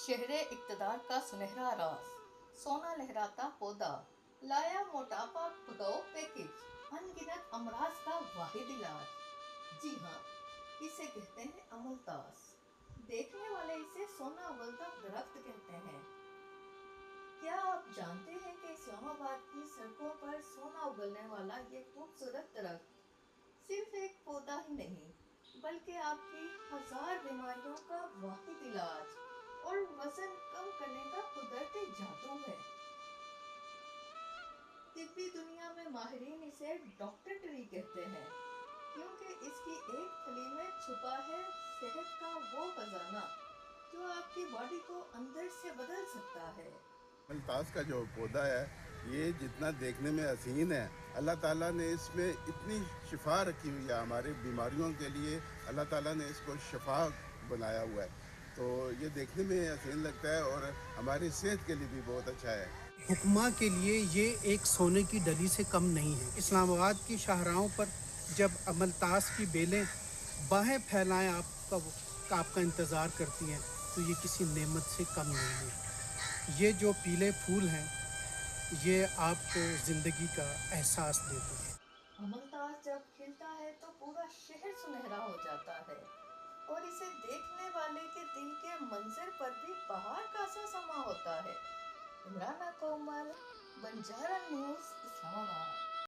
शहर इक़्तिदार का सुनहरा राज, सोना लहराता पौधा, लाया मोटापा भगाओ पैकेज, अनगिनत अमराज का वाहिद इलाज। जी हाँ, इसे कहते हैं अमलतास। देखने वाले इसे सोना उगलता दरख्त कहते हैं। क्या आप जानते हैं कि इस्लामाबाद की सड़कों पर सोना उगलने वाला ये खूबसूरत दरख्त सिर्फ एक पौधा ही नहीं, बल्कि आपकी 1000 बीमारियों का वाहिद इलाज और वजन कम करने का कुदरती जादू है। तिब्बी दुनिया में माहिरीन इसे डॉक्टर ट्री कहते हैं, क्योंकि इसकी एक फली में छुपा है सेहत का वो खजाना जो आपकी बॉडी को अंदर से बदल सकता है। मलतास का जो पौधा है, ये जितना देखने में हसीन है, अल्लाह ताला ने इसमें इतनी शिफा रखी हुई है। हमारे बीमारियों के लिए अल्लाह ताला ने इसको शिफा बनाया हुआ है, तो ये देखने में हसीन लगता है और हमारी सेहत के लिए भी बहुत अच्छा है। हुक्मा के लिए ये एक सोने की डली से कम नहीं है। इस्लामाबाद की शाहराहों पर जब अमलतास की बेलें बाहें फैलाएं आपका इंतज़ार करती हैं, तो ये किसी नेमत से कम नहीं है। ये जो पीले फूल हैं, ये आपको ज़िंदगी का एहसास देते हैं। अमलतास जब खिलता है तो पूरा शहर सुनहरा हो जाता है और इसे देखने वाले के दिल के मंजर पर भी बहार का सा समा होता है। इमराना कोमल, बंजारा न्यूज़, इस्लामाबाद।